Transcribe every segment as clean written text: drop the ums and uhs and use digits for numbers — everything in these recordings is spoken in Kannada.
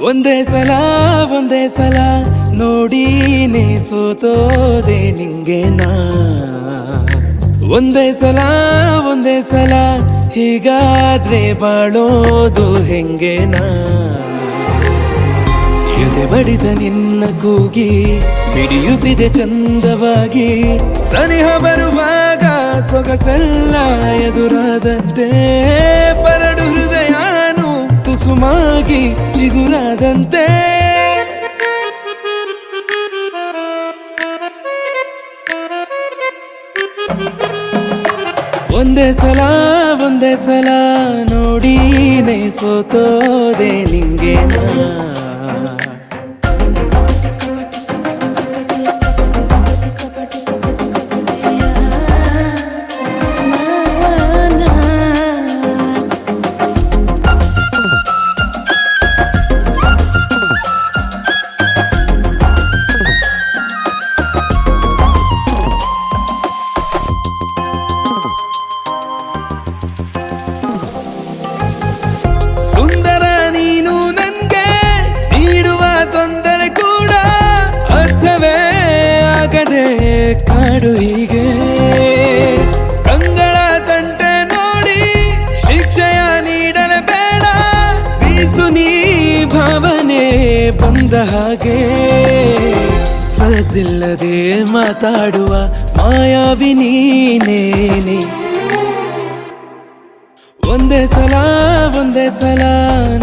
ಒಂದೇ ಸಲ ನೋಡಿನೇ ಸೋತೋದೆ ನಿಂಗೆ ನಾ. ಒಂದೇ ಸಲ ಹೀಗಾದ್ರೆ ಬಾಳೋದು ಹೆಂಗೆ ನಾ. ಎದೆ ಬಡಿದ ನಿನ್ನ ಕೂಗಿ ಮಿಡಿಯುತ್ತಿದೆ ಚಂದವಾಗಿ, ಸನಿಹ ಬರುವಾಗ ಸೊಗಸೆಲ್ಲ ಎದುರಾದಂತೆ, ಪರಡು ಹೃದಯನು ತುಸುಮಾಗಿ ಚಿಗುರಾದಂತೆ. ಒಂದೇ ಸಲ ನೋಡಿನೇ ಸೋತೋದೆ ನಿಂಗೆ ನಾ. ಕಾಡು ಹೀಗೆ ಕಂಗಳ ತಂಟೆ ನೋಡಿ ಶಿಕ್ಷೆಯ ನೀಡಲೇ ಬೇಡ, ಬೀಸು ನೀ ಭಾವನೆ ಬಂದ ಹಾಗೆ. ಸದ್ದಿಲ್ಲದೆ ಮಾತಾಡುವ ಮಾಯಾವಿ ನೀನೇನೆ. ಒಂದೇ ಸಲ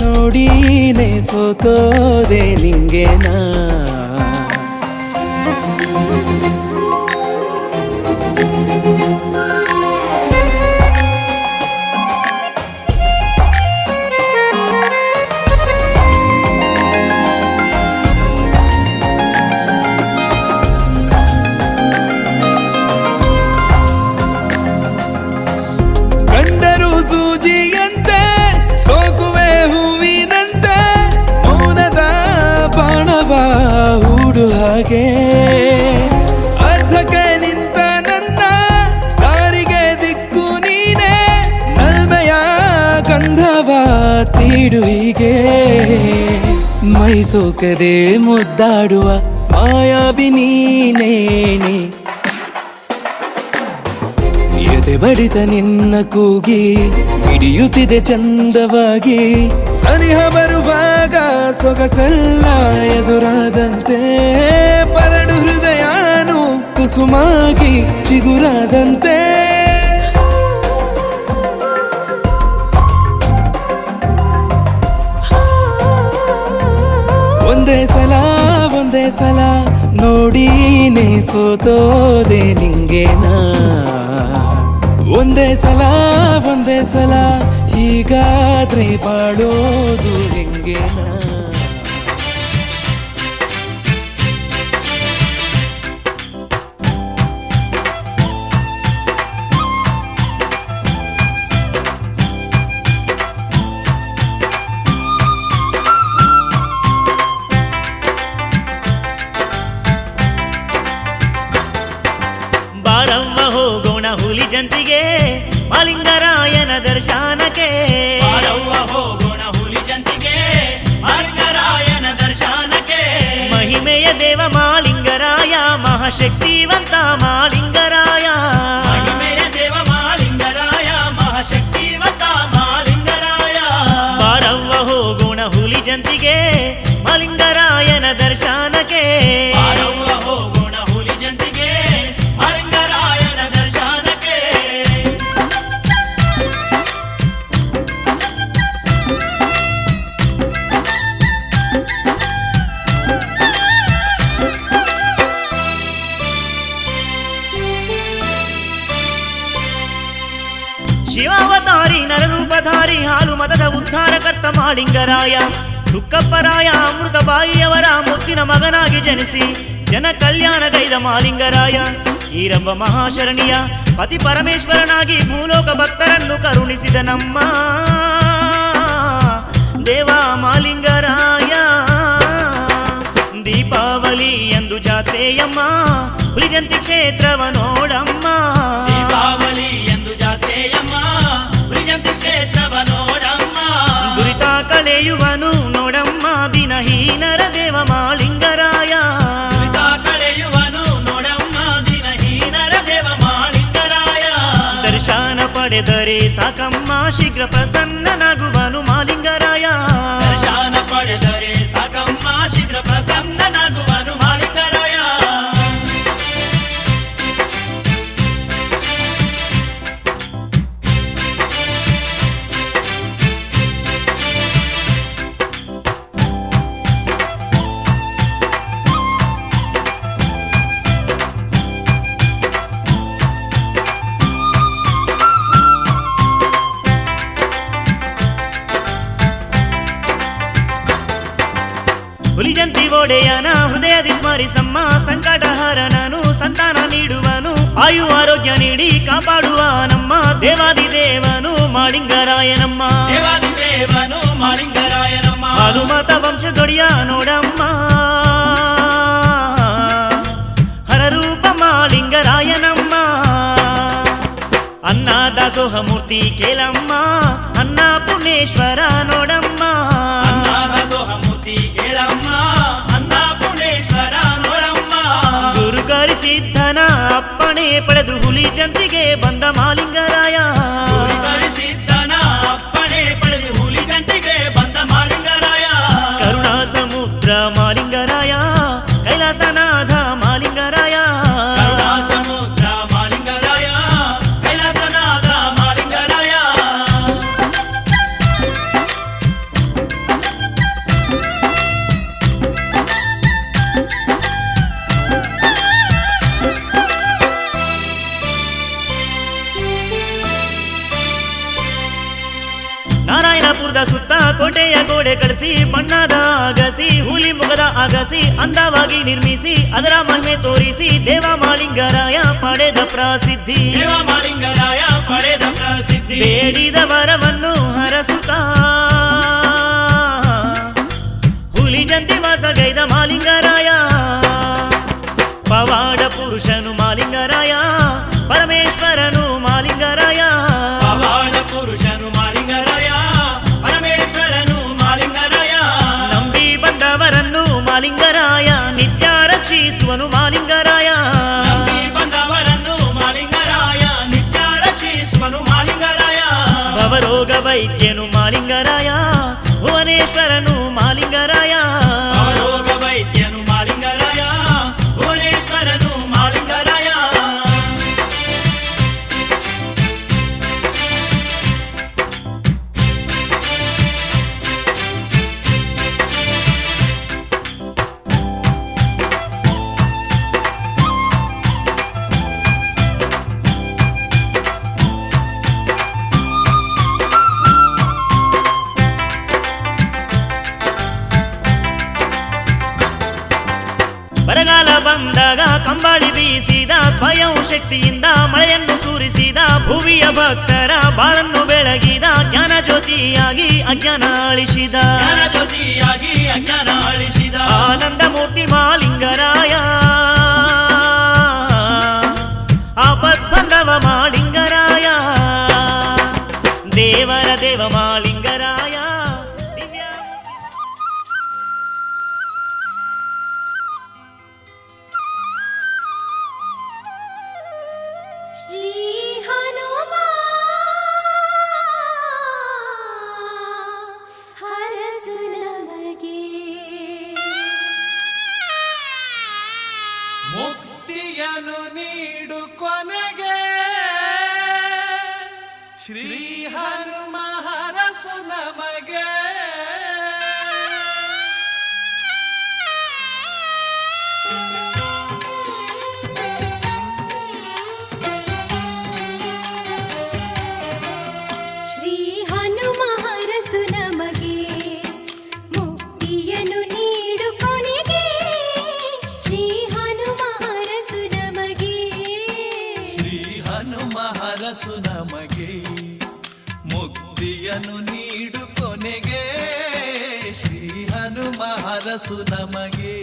ನೋಡಿನೇ ಸೋತೋದೆ ನಿಂಗೆ ನಾ. ಕಂಡರು ಸೂಜಿಯಂತೆ ಸೋಕುವೆ ಹೂವಿನಂತೆ, ಮೌನದ ಬಾಣವ ಹೂಡು ಹಾಗೆ. ಅರ್ಧಕ್ಕೆ ನಿಂತ ನನ್ನ ದಾರಿಗೆ ದಿಕ್ಕು ನೀನೆ, ನಲ್ಮೆಯ ಗಂಧವ ತೀಡು ಹೀಗೆ. ಮೈ ಸೋಕದೆ ಮುದ್ದಾಡುವ ಮಾಯಾವಿ ನೀನೇನೆ. ಎದೆ ಬಡಿತ ನಿನ್ನ ಕೂಗಿ ಹಿಡಿಯುತ್ತಿದೆ ಚಂದವಾಗಿ, ಸನಿಹ ಬರುವಾಗ ಸೊಗಸೆಲ್ಲ ಎದುರಾದಂತೆ, ಪರಡು ಹೃದಯನು ಕುಸುಮಾಗಿ ಚಿಗುರಾದಂತೆ. ಒಂದೇ ಸಲ ನೋಡಿನೇ ಸೋತೋದೆ ನಿಂಗೆ ನಾ. ಒಂದೇ ಸಲ ಹೀಗಾದ್ರೆ ಬಾಳೋದು ಹೆಂಗೆ ನಾ. ಬಾರವ್ವ ಹೋಗೋಣ ಹುಲಿ ಜಂತಿಗೆ ಮಾಲಿಂಗರಾಯನ ದರ್ಶನಕ್ಕೆ. ಬಾರವ್ವ ಹೋಗೋಣ ಹುಲಿ ಜಂತಿಗೆ ಮಾಲಿಂಗರಾಯನ ದರ್ಶನಕ್ಕೆ. ಮಹಿಮೆಯ ದೇವ ಮಾಲಿಂಗರಾಯ, ಮಹಾಶಕ್ತಿವಂತ ಮಾಲಿಂಗರಾಯ. ಮಹಿಮೆಯ ದೇವ ಮಾಲಿಂಗರಾಯ, ಮಹಾಶಕ್ತಿವಂತ ಮಾಲಿಂಗರಾಯ. ಬಾರವ್ವ ಹೋಗೋಣ ಹುಲಿ ಜಂತಿಗೆ ಮಾಲಿಂಗರಾಯನ ದರ್ಶನಕ್ಕೆ. ಬಾರವ್ವ ಹೋಗೋಣ ಹುಲಿ ಜಂತಿಗೆ ಮಾಲಿಂಗರಾಯನ ದರ್ಶನಕ್ಕೆ. ಶಿವಾವತಾರಿ ನರರೂಪಧಾರಿ ಹಾಲು ಮತದ ಉದ್ಧಾರಕರ್ತ ಮಾಲಿಂಗರಾಯ. ದುಃಖಪರಾಯ ಅಮೃತ ಬಾಯಿಯವರ ಮುತ್ತಿನ ಮಗನಾಗಿ ಜನಿಸಿ ಜನ ಕಲ್ಯಾಣಗೈದ ಮಾಲಿಂಗರಾಯ. ಈರಬ್ಬ ಮಹಾಶರಣಿಯ ಪತಿ ಪರಮೇಶ್ವರನಾಗಿ ಭೂಲೋಕ ಭಕ್ತರನ್ನು ಕರುಣಿಸಿದ ನಮ್ಮ ದೇವ ಮಾಲಿಂಗರಾಯ. ದೀಪಾವಳಿ ಎಂದು ಜಾತ್ರೆಯಮ್ಮ ಹುಲಿಜಂತಿ ಕ್ಷೇತ್ರವ ನೋಡಮ್ಮ. ದೀಪಾವಳಿ ಎಂದು ಜಾತ್ರೆಯಮ್ಮ ಹುಲಿಜಂತಿ ಕ್ಷೇತ್ರವ ನೋಡಮ್ಮ. ದುರಿತ ಕಳೆಯುವನು ನೋಡಮ್ಮ, ದಿನ ದೀನರ ದೇವ ಮಾಳಿಂಗರಾಯ ದುರಿತ ಕಳೆಯುವನು ನೋಡಮ್ಮ ದಿನಹೀನರ ದೇವ ಮಾಳಿಂಗರಾಯ ದರ್ಶನ ಪಡೆದರೆ ಸಾಕಮ್ಮ ಶೀಘ್ರ ಪ್ರಸನ್ನನಾಗುವನು ಮಾಲಿಂಗರಾಯ ದರ್ಶನ ಪಡೆದರೆ ಸಾಕಮ್ಮ ಶೀಘ್ರ ಪ್ರಸನ್ನನಾಗುವನು ಮಾಳಿಂಗರಾಯ ಹುಲಿಜಂತಿ ಒಡೆಯನ ಹೃದಯದಿ ಸ್ಮರಿಸಮ್ಮ ಸಂಕಟಹರನನು ಸಂತಾನ ನೀಡುವನು ಆಯು ಆರೋಗ್ಯ ನೀಡಿ ಕಾಪಾಡುವ ನಮ್ಮ ದೇವಾದಿ ದೇವನು ಮಾಳಿಂಗರಾಯನಮ್ಮ ದೇವಾದಿ ದೇವನು ಮಾಳಿಂಗರಾಯನಮ್ಮ ಹನುಮತ ವಂಶದೊಡೆಯ ನೋಡಮ್ಮ ಹರರೂಪ ಮಾಳಿಂಗರಾಯನಮ್ಮ ಅನ್ನದಾಸೋಹ ಮೂರ್ತಿ ಕೇಳಮ್ಮ ಅನ್ನ ಪುಣೇಶ್ವರ ನೋಡಮ್ಮ ಅನ್ನದಾಸೋಹ ಮೂರ್ತಿ ಕೇಳಮ್ಮ ಅನ್ನ ಪುಣೇಶ್ವರ ನೋಡಮ್ಮ ಗುರು ಕರಿಸಿದ್ದನ ಅಪ್ಪಣೆ ಪಡೆದು ಹುಲಿ ಜಂತಿಗೆ ಬಂದ ಮಾಲಿಂಗರಾಯ ಗುರುಕರಿಸಿದ್ದನ ಅಪ್ಪಣೆ ಪಡೆದು ಹುಲಿ ಜಂತಿಗೆ ಬಂದ ಮಾಳಿಂಗರಾಯ ಕರುಣಾ ಸಮುದ್ರ ಮಾಲಿಂಗರಾಯ ಕೈಲಾಸನಾಥ ಮಾಲಿಂಗರಾಯ ಕರುಣಾ ಸಮುದ್ರ ಮಾಳಿಂಗರಾಯ ಕೈಲಾಸನಾಥ ಮಾಳಿಂಗರಾಯ ನಾರಾಯಣಪುರದ ಸುತ್ತ ಕೋಟೆಯ ಗೋಡೆ ಕಳಿಸಿ ಬಣ್ಣದ ಅಗಸಿ ಹುಲಿ ಮುಖದ ಅಗಸಿ ಅಂದವಾಗಿ ನಿರ್ಮಿಸಿ ಅದರ ಮಹಿಮೆ ತೋರಿಸಿ ದೇವ ಮಾಲಿಂಗರಾಯ ಪಡೆದ ಪ್ರಸಿದ್ಧಿ ದೇವ ಮಾಳಿಂಗರಾಯ ಪಡೆದ ಪ್ರಸಿದ್ಧಿ ಬೇಡಿದ ವರವನ್ನು ಹರಸುತ್ತ ಹುಲಿ ಜಂತಿ ವಾಸಗೈದ ಮಾಲಿಂಗರಾಯ ಪವಾಡ ಪುರುಷನು ಮಾಲಿಂಗರಾಯ ಪರಮೇಶ್ವರನು ಮಾಲಿಂಗರಾಯ ಪವಾಡ ಪುರುಷನು ಮಾಳಿಂಗರಾಯ ಪರಮೇಶ್ವರನು ಮಾಳಿಂಗರಾಯ ನಂಬಿ ಬಂದವರನ್ನು ಮಾಲಿಂಗರಾಯ ನಿತ್ಯ ರಕ್ಷಿಸುವನು ಮಾಲಿಂಗರಾಯ ನಂಬಿ ಬಂದವರನ್ನು ಮಾಳಿಂಗರಾಯ ನಿತ್ಯ ರಕ್ಷಿಸುವನು ಮಾಳಿಂಗರಾಯ ಭವರೋಗ ವೈದ್ಯನು ಮಾಲಿಂಗರಾಯ ಭುವನೇಶ್ವರನು ಮಾಲಿಂಗರಾಯ ಅವರೋಗ ವೈದ್ಯನು ಮಾಳಿಂಗರಾಯ ಭುವನೇಶ್ವರನು ಮಾಳಿಂಗರಾಯ ಬರಗಾಲ ಬಂದಾಗ ಕಂಬಳಿ ಬೀಸಿದ ಸ್ವಯಂ ಶಕ್ತಿಯಿಂದ ಮಳೆಯನ್ನು ಸುರಿಸಿದ ಭುವಿಯ ಭಕ್ತರ ಬಾಳನ್ನು ಬೆಳಗಿದ ಜ್ಞಾನ ಜ್ಯೋತಿಯಾಗಿ ಅಜ್ಞಾನ ಅಳಿಸಿದ ಜ್ಞಾನ ಜ್ಯೋತಿಯಾಗಿ ಅಜ್ಞಾನ ಅಳಿಸಿದ ಆನಂದ ಮೂರ್ತಿ ಮಾಲಿಂಗರಾಯ ಆಪತ್ ಬಂದವ ಮಾಲಿಂಗರಾಯ ದೇವರ ದೇವ ಮಾಲಿಂಗರಾಯ ದಿವ್ಯ ಶ್ರೀ ಹನುಮ ಹರಸು ನಮಗೆ ಮುಕ್ತಿಯನ್ನು ನೀಡು ಕೊನೆಗೆ ಶ್ರೀ ಹನುಮ ಹರಸು ನಮಗೆ ಶ್ರೀ ಹನುಮ ಹರಸು ನಮಗೆ ಮುಕ್ತಿಯನ್ನು ನೀಡು ಕೊನೆಗೆ ಶ್ರೀ ಹನುಮ ಹರಸು ನಮಗೆ ಶ್ರೀ ಹನುಮ ಹರಸು ನಮಗೆ ಮುಕ್ತಿಯನ್ನು ನೀಡು ಕೊನೆಗೆ ಶ್ರೀ ಹನುಮ ಹರಸು ನಮಗೆ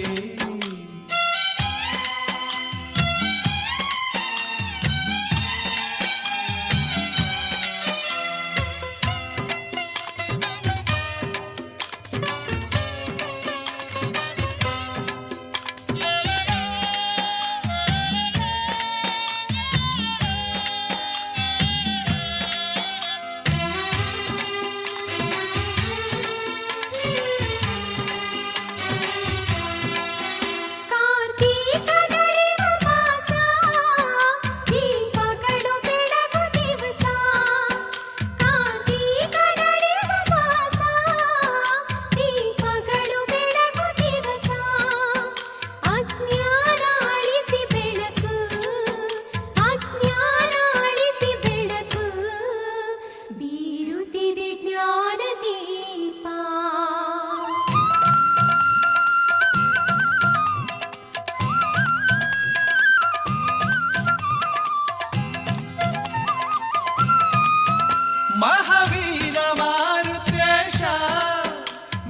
ಮಹಾವೀರ ಮಾರುತೇಶ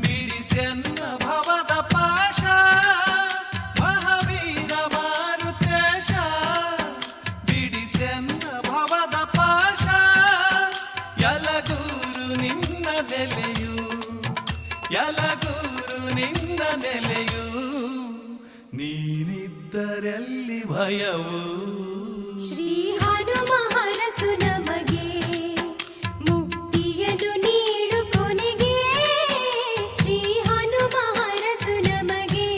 ಬಿಡಿಸೆನ್ನ ಭವದ ಪಾಶ ಮಹಾವೀರ ಮಾರುತೇಶ ಬಿಡಿಸೆನ್ನ ಭವದ ಪಾಶ ಯಲಗೂರು ನಿನ್ನ ನೆಲೆಯು ಯಲಗೂರು ನಿನ್ನ ನೆಲೆಯು ನೀನಿದ್ದರಲ್ಲಿ ಭಯವು ಶ್ರೀ ಹನುಮ ಹರಸು ನಮಗೆ ಮುಕ್ತಿಯನ್ನು ನೀಡು ಕೊನೆಗೆ ಶ್ರೀ ಹನುಮ ಹರಸು ನಮಗೆ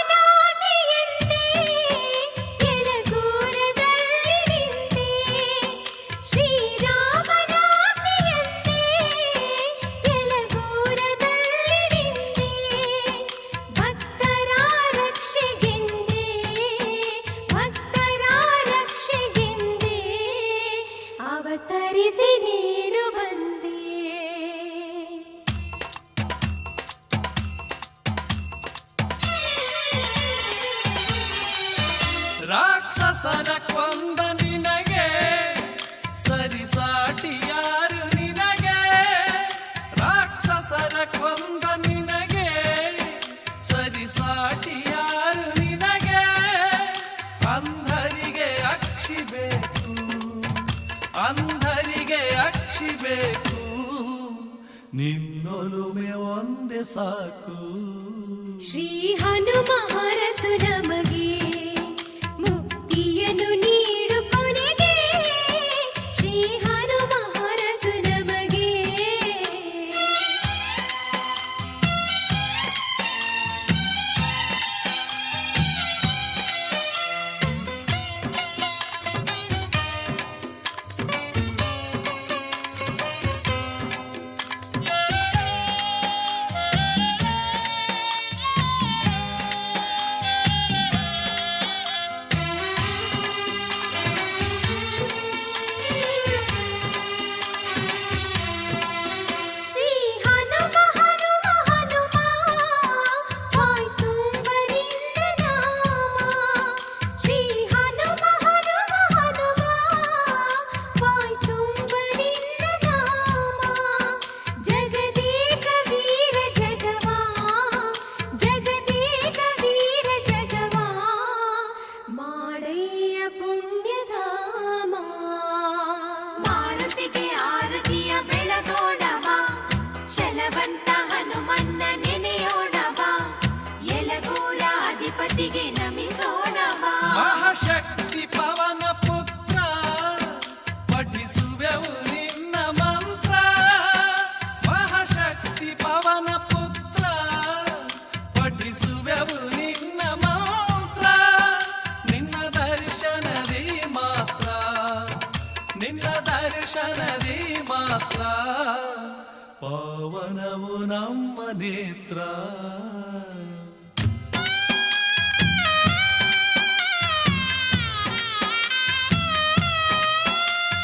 ಶ್ರೀರಾಮನಾಜ್ಞೆಯಂತೆ ಯಲಗೂರದಲ್ಲಿ ನಿಂತೆ ಶ್ರೀರಾಮನಾಜ್ಞೆಯಂತೆ ಯಲಗೂರದಲ್ಲಿ ನಿಂತೆ ಭಕ್ತರ ರಕ್ಷೆಗೆಂದೇ ಭಕ್ತರ ರಕ್ಷೆಗೆಂದೇ ಅವತರಿಸಿ ನೀನು ಬಂದೆ ರಾಕ್ಷಸನ ಕೊಂದ ನಿನಗೆ ಸರಿಸಾಟಿ ಯಾರು ನಿನಗೆ ರಾಕ್ಷಸನ ಕೊಂದ ನಿನಗೆ ಸರಿಸಾಟಿ ಯಾರು ನಿನಗೆ ಅಂಧರಿಗೆ ಅಕ್ಷಿ ಬೇಕು ಅಂಧರಿಗೆ ಅಕ್ಷಿ ಬೇಕು ನಿನ್ನೊಲುಮೆ ಒಂದೇ ಸಾಕು ಶ್ರೀ ಹನುಮ ಹರಸು ನಮಗೆ ಮುಕ್ತಿಯನ್ನು ನೀಡು ಕೊನೆಗೆ ಶ್ರೀ ಹನುಮ ಹರಸು ನಮಗೆ ಶ್ರೀ ಹನುಮ ಹನುಮ ಹನುಮ ಬಾಯ್ ತುಂಬರಿಂದ ನಾಮ ಶ್ರೀ ಹನುಮ ಹನುಮ ಹನುಮ ಬಾಯ್ ತುಂಬರಿಂದ ನಾಮ ಜಗದೇಕ ವೀರ ಜಗವಾ ಜಗದೇಕ ವೀರ ಜಗವಾ ಮಾಡಯ್ಯ ಪುಣ್ಯಧಾಮ ಮಾರುತಿಗೆ ಆರತಿಯ ಬೆಳಗೋಣವಾ ಶಲವಂತ ಹನುಮನ್ನ ನೆನೆಯೋಣವಾ ಯಲಗೂರ ಅಧಿಪತಿಗೆ ನಮಿಸೋಣವಾ ಮಹಾಶಕ್ತಿ ಪವನ ಪುತ್ರ ಪಠಿಸುವೆವು ನಿನ್ನ ಮಂತ್ರ ಮಹಾಶಕ್ತಿ ಪವನ ಪುತ್ರ ಪಠಿಸುವೆವು ನಿನ್ನ ಮಂತ್ರ ನಿನ್ನ ದರ್ಶನದಿ ಮಾತ್ರ ನಿನ್ನ ದರ್ಶನದಿ ಮಾತ್ರ ಪವನವು ನಮ್ಮ ನೇತ್ರ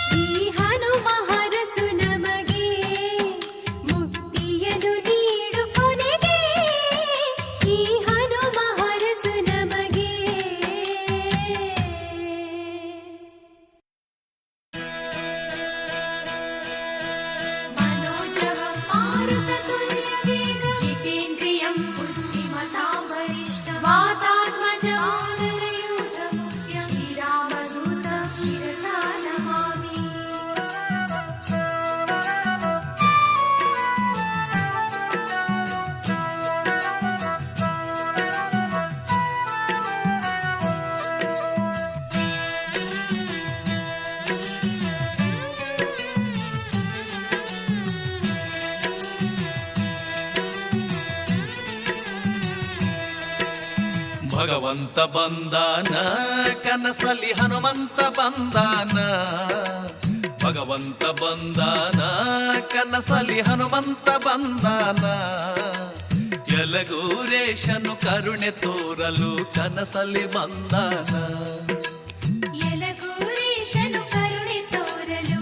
ಶ್ರೀ ಹನುಮ ಹರಸು ನಮಗೆ ಮುಕ್ತಿಯನ್ನು ನೀಡು ಕೊನೆಗೆ ಶ್ರೀ ಹನುಮ ಹರಸು ನಮಗೆ मनोजवं मारुततुल्यवेग जितेन्द्रियं बुद्धिमतां वरिष्ठं वातात्मजं वानरयूथमुख्यं श्रीरामदूतं शिरसा नमामि ಭಗವಂತ ಬಂದಾನ ಕನಸಲಿ ಹನುಮಂತ ಬಂದಾನ ಭಗವಂತ ಬಂದಾನ ಕನಸಲಿ ಹನುಮಂತ ಬಂದಾನ ಯಲಗೂರೇಶನು ಕರುಣೆ ತೋರಲು ಕನಸಲಿ ಬಂದಾನ ಯಲಗೂರೇಶನು ಕರುಣೆ ತೋರಲು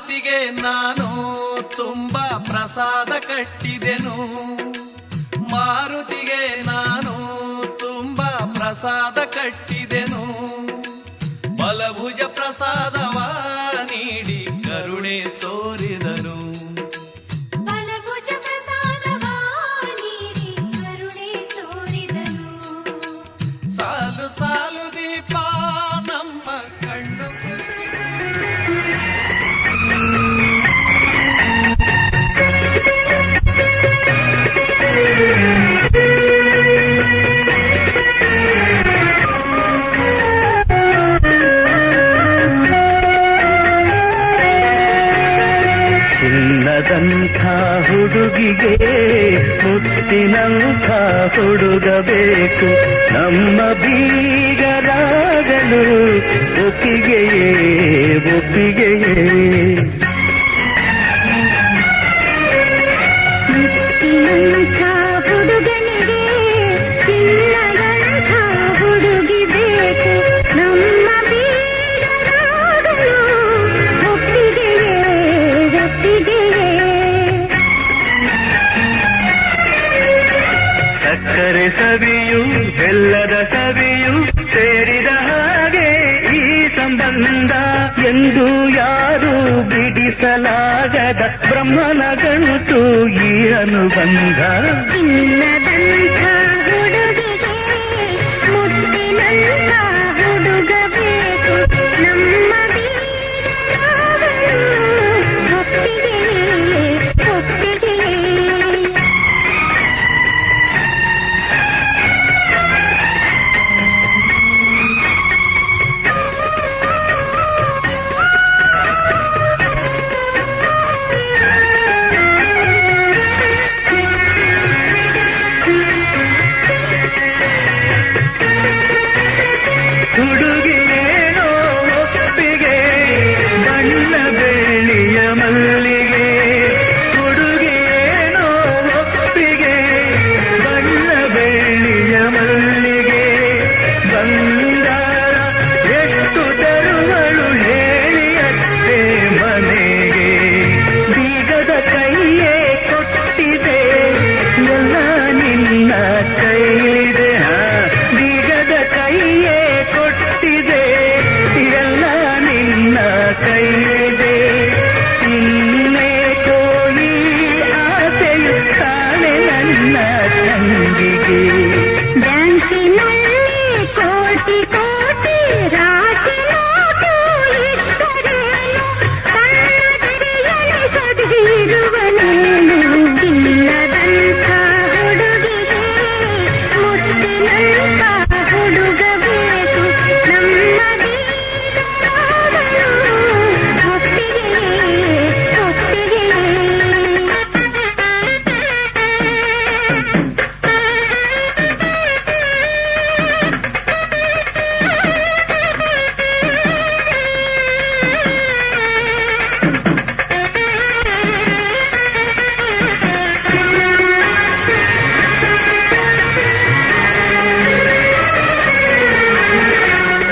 ಮಾರುತಿಗೆ ನಾನು ತುಂಬಾ ಪ್ರಸಾದ ಕಟ್ಟಿದೆನು, ಮಾರುತಿಗೆ ನಾನು ತುಂಬಾ ಪ್ರಸಾದ ಕಟ್ಟಿದೆನು. ಬಲಭುಜ ಪ್ರಸಾದವ ನೀಡಿ ಕರುಣೆ ತೋರಿದನು, ಬಲಭುಜ ಪ್ರಸಾದವ ನೀಡಿ ಕರುಣೆ ತೋರಿದನು. ಸಾಲು ಸಾಲು ದೀಪ ನಮ್ಮ ಕಣ್ಣು ಕುರಿಸಿ. ಚಿನ್ನದಂಥ ಹುಡುಗಿಗೆ ಮುತ್ತಿನಂಥ ಹುಡುಗ ಬೇಕು, ನಮ್ಮ ಬೀಗರಾಗಲು ಒಪ್ಪಿಗೆಯೇ ಒಪ್ಪಿಗೆಯೇ. ಮುತ್ತಿನಂಥ ಹುಡುಗನಿಗೆ ಚಿನ್ನದಂಥ ಹುಡುಗಿ ಬೇಕು, ನಮ್ಮ ಬೀಗರಾಗಲು ಒಪ್ಪಿಗೆಯೇ ಒಪ್ಪಿಗೆಯೇ. ಸಕ್ಕರೆ ಸವಿಯು ಬೆಲ್ಲದ ಸವಿಯು ಸೇರಿದ ಹಾಗೆ ಈ ಸಂಬಂಧ, ಎಂದು ಯಾರು ಬಿಡಿಸಲಾಗದ ಬ್ರಹ್ಮನ ಗಂಟು ಈ ಅನುಬಂಧ. ಚಿನ್ನದಂಥ ಹುಡುಗಿಗೆ ಮುತ್ತಿನಂಥ ಹುಡುಗ ಬೇಕು, ನಮ್ಮ ಬೀಗರಾಗಲು ಒಪ್ಪಿಗೆಯೇ ಒಪ್ಪಿಗೆಯೇ. ಹುಡುಗಿಯೇನೋ ಒಪ್ಪಿಗೆ ಬಣ್ಣ ಬೆಳ್ಳಿಯ ಮಲ್ಲಿಗೆ, ಹುಡುಗಿಯೇನೋ ಒಪ್ಪಿಗೆ ಬಣ್ಣ ಬೆಳ್ಳಿಯ ಮಲ್ಲಿಗೆ. ಬಂಗಾರ ಎಷ್ಟು ತರುವಳು ಹೇಳಿಯಷ್ಟೇ ಮನೆಗೆ, ಬೀಗದ ಕೈಯೇ ಕೊಟ್ಟಿದೆ ಎಲ್ಲ ನಿನ್ನ ಕೈಲಿದೆ. ಬೀಗದ ಕೈಯೇ ಕೊಟ್ಟಿದೆ ಎಲ್ಲ ನಿನ್ನ ಕೈಲಿದೆ. ಇನ್ನೇಕೋ ಈ ಆಸೆಯು ತಾಳೆ ನನ್ನ ತಂಗಿಗೆ. ಬ್ಯಾಂಕಿನಲ್ಲಿ ಕೋಟಿ ಕೋಟಿ ರಾಶಿ ನೋಟು ಇಟ್ಟರೇನು, ಕಣ್ಣದರಿಯಲಿಸದಿರುವನೇನು. ಚಿನ್ನದಂಥ ಹುಡುಗಿಗೆ ಮುತ್ತಿನಂಥ ಹುಡುಗ ಬೇಕು, ನಮ್ಮ ಬೀಗರಾಗಲು ಒಪ್ಪಿಗೆಯೇ ಒಪ್ಪಿಗೆಯೇ.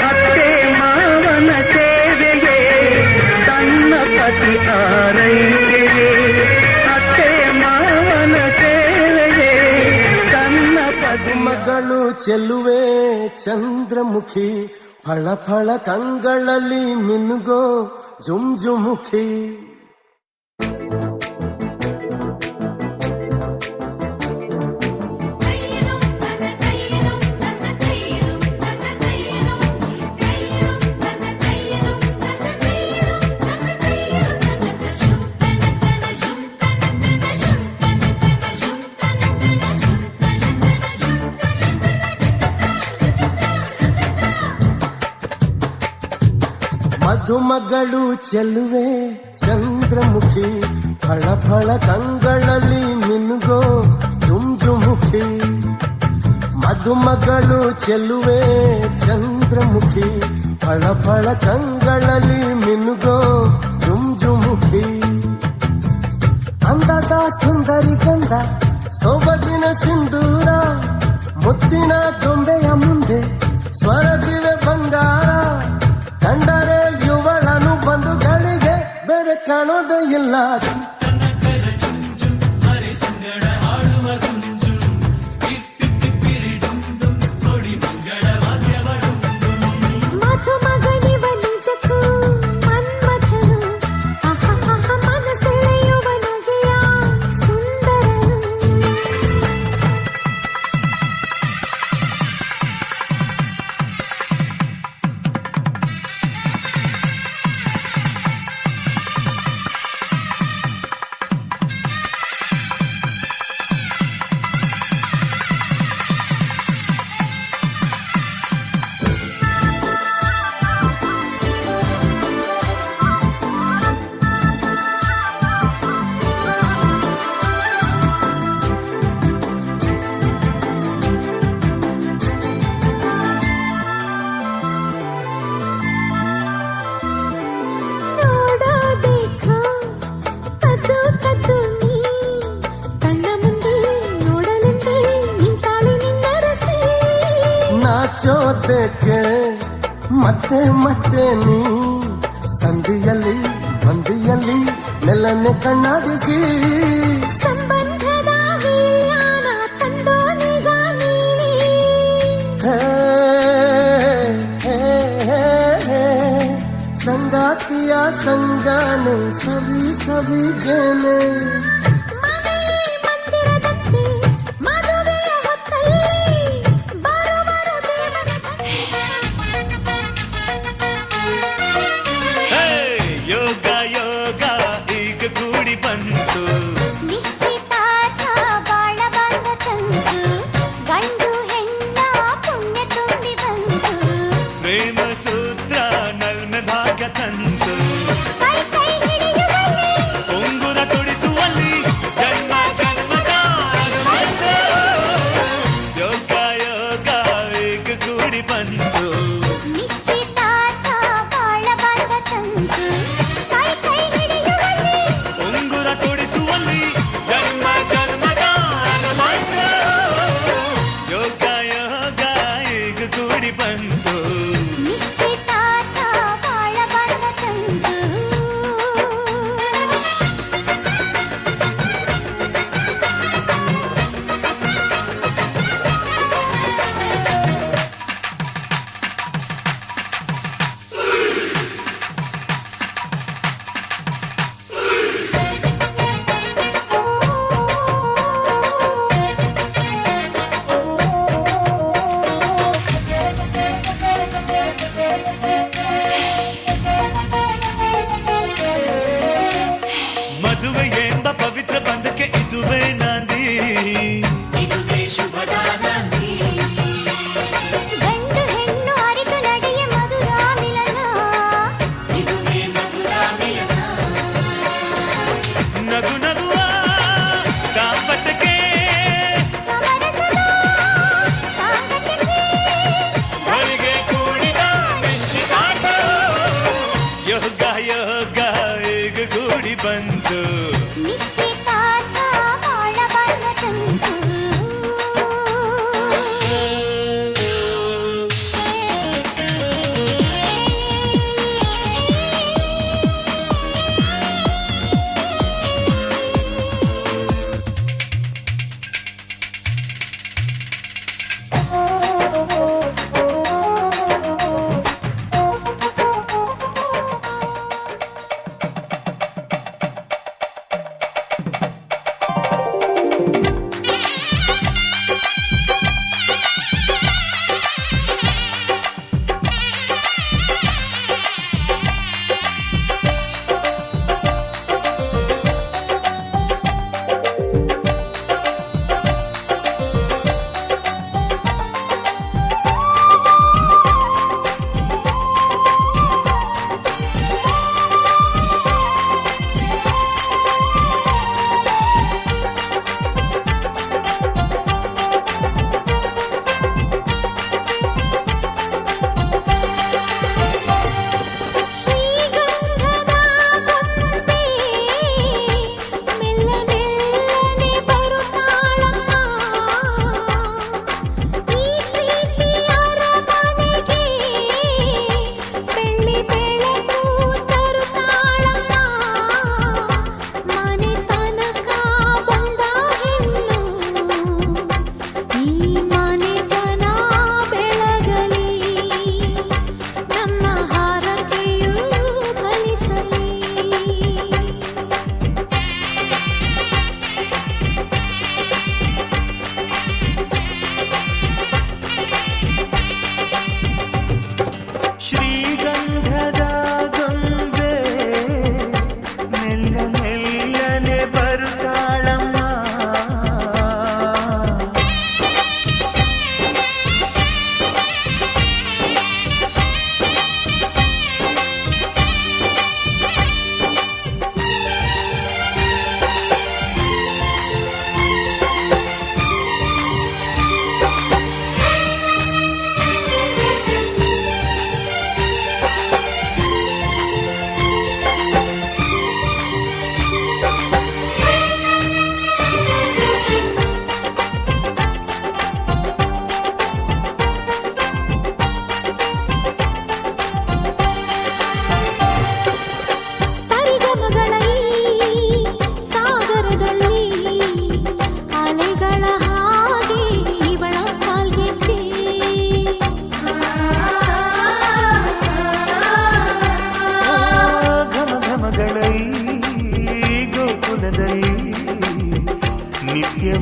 ಅತ್ತೆ ಮಾವನ ಸೇವೆಯೇ ತನ್ನ ಪತಿ ಆರೈಕೆಯೇ, ಅತ್ತೆ ಮಾವನ ಸೇವೆಯೇ ತನ್ನ ಪತಿ. ಮಗಳು ಚೆಲುವೆ ಚಂದ್ರಮುಖಿ, ಫಳ ಫಳ ಕಂಗಳಲ್ಲಿ ಮಿನುಗೋ ಜುಮ್ಜುಮುಖಿ. ಕೈಯನು ತನ್ನ ಕೈಯನು ತನ್ನ ಕೈಯನು ತನ್ನ ಕೈಯನು ಕೈಯನು ತನ್ನ ಕೈಯನು ತನ್ನ ಕೈಯನು ತನ್ನ ಕೈಯನು ತನ್ನ ಶುಂಕನ ತನ್ನ ಶುಂಕನ ತನ್ನ ಶುಂಕನ ತನ್ನ ಶುಂಕನ ತನ್ನ ಶುಂಕನ ಮಧುಮಗಳು ಚೆಲುವೆ ಚಂದ್ರಮುಖಿ, ಫಳ ಫಳ ಕಂಗಳಲ್ಲಿ ಮಿನುಗೋ ಜುಮ್ಜುಮುಖಿ. ಮಧುಮಗಳು ಚೆಲುವೆ ಚಂದ್ರಮುಖಿ, ಫಳ ಫಳ ಕಂಗಳಲ್ಲಿ ಮಿನುಗೋ ಜುಮ್ಜುಮುಖಿ. ಅಂದದ ಸುಂದರಿ ಗಂಧ ಸೊಬಗಿನ ಸಿಂಧೂರ, ಮುತ್ತಿನ ಗೊಂಬೆಯ ಮುಂದೆ ಸ್ವರಗಿವೆ ಬಂಗಾರ. ಕಂಡರೆ ಯುವಳನು ಬಂಧುಗಳಿಗೆ ಬೇರೆ ಕಾಣೋದೇ ಇಲ್ಲ. ಮಧು ಮಗನಿವ ನಿಜಕ್ಕೂ ಮನ್ಮಥನು ಅಹಹ ಮನಸೆಳೆಯುವ ನಗೆಯ ಸುಂದರನು. ನೋಡೋದೇಖೋ ಕದ್ದು ಕದ್ದು ನೀ ಕಣ್ಣ ಮುಂದೆ ನೋಡಲೆಂದೇ ನಿಂತಾಳೆ ನಿನ್ನರಸಿ. ನಾಚೋದಕ್ಕೆ ಮತ್ತೆ ಮತ್ತೆ ನೀ ಸಂಧಿಯಲ್ಲಿ ಮಂದಿಯಲ್ಲಿ ನೆಲನೆ ಕಣ್ಣಾಡಿಸಿ. ಸಂಬಂಧದ ವೀರ್ಯಾನ ತಂದೋನಿಗ ನೀನೇ. ಹೇ, ಹೇ, ಹೇ, ಹೇ, ಸಂಗಾತಿಯ ಸಂಗಾನೆ ಸವಿ ಸವಿ ಜೇನೆ. ಮನೆಯೇ ಮಂದಿರದಂತೆ ಮದುವೆಯ ಹೊತ್ತಲ್ಲಿ ಬರುವರು ದೇವರ ಹೇ, ಯೋಗ ಯೋಗ ಈಗ ಕೂಡಿ ಬಂತು. ನಿಶ್ಚಿತಾರ್ಥ ಬಾಳ ಬಂದ ತಂತು ಗಂಡು ಹೆಣ್ಣ ಪುಣ್ಯ ತುಂಬಿ ಬಂತು. ಪ್ರೇಮ ಸೂತ್ರ ನಲ್ಮ ಭಾಗ ತಂತು. ಕೈ ಕೈ ಹಿಡಿಯುವಲ್ಲಿ ಉಂಗುರ ತೊಡಿಸುವಲ್ಲಿ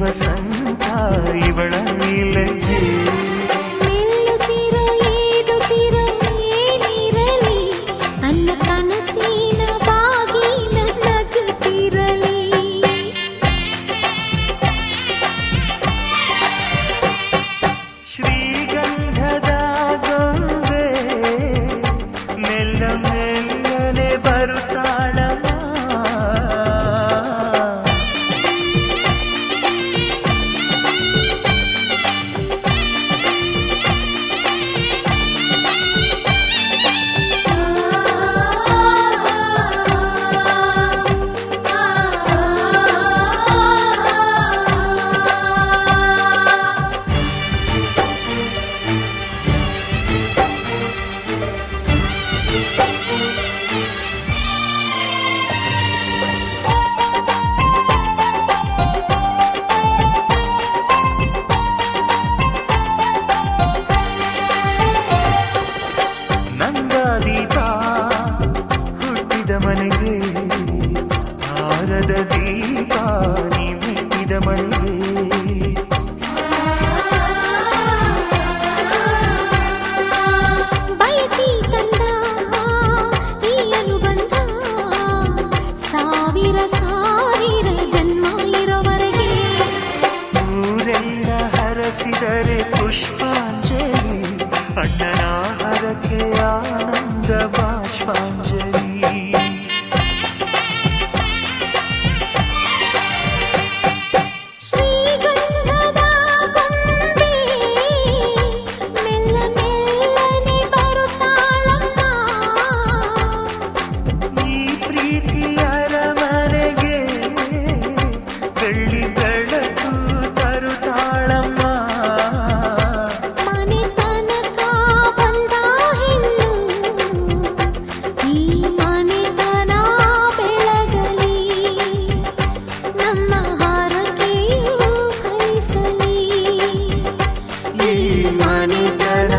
ವಸಂತ ಇವಳ ಲಜ್ಜೆ ಮೆಲ್ಲು ಸಿರು ಏದು ಸಿರು ಏನಿರಲಿ ನನ್ನ ಕನಸಿನ ಬಾಗಿ ನಗುತ್ತಿರಲಿ ಶ್ರೀಗಂಧದ ಗೊಂಬೆ ಮೆಲ್ಲ ಮೆಲ್ಲನೆ ಬರುತ್ತಾಳಮ್ಮ ನಂದಾದೀಪ ಹುಟ್ಟಿದ ಮನೆಗೆ ಹಾರದ ದೀಪ ನೀ ಮೆಟ್ಟಿದ ಮನೆಗೆ ಬಯಸಿ ತಂದ ಈ ಅನುಬಂಧ ಸಾವಿರ ಸಾವಿರ ಜನ್ಮ ಇರೋವರೆಗೆ ಊರೆಲ್ಲ ಹರಸಿದರೆ ಪುಷ್ಪಾಂಜಲಿ ಅಣ್ಣನ ಹರಕೆ ಆನಂದ ಬಾಷ್ಪಾಂಜಲಿ ಶ್ರೀಗಂಧದ ಗೊಂಬೆ ಮೆಲ್ಲ ಮೆಲ್ಲನೆ ಬರುತ್ತಾಳಮ್ಮ ಈ ಪ್ರೀತಿಯ ಅರಮನೆಗೆ ಬೆಳ್ಳಿ ಬೆಳಕು ತರುತ್ತಾಳಮ್ಮ ಮನೆ ತನಕ ಬಂದ ಹೆಣ್ಣು ಈ ಮನೆತನ ಬೆಳಗಲಿ ನಮ್ಮ ಹಾರಕೆಯು ಫಲಿಸಲಿ ಈ ಮನೆತನ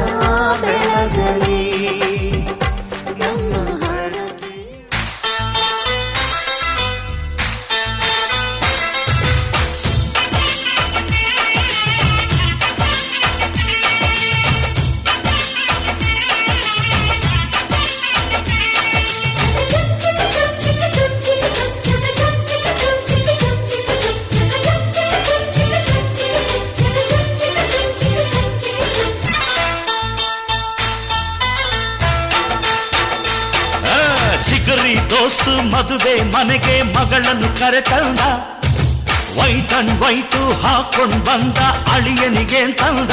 ಬೆಳಗಲಿ ನಮ್ಮ ಹರಕೆ ಚಿಗರಿ ದೋಸ್ತು ಮದುವೆ ಮನೆಗೆ ಮಗಳನ್ನು ಕರೆತಂದ ವೈಟ್ ಅಂಡ್ ವೈಟು ಹಾಕೊಂಡ್ ಬಂದ ಅಳಿಯನಿಗೆ ತಂದ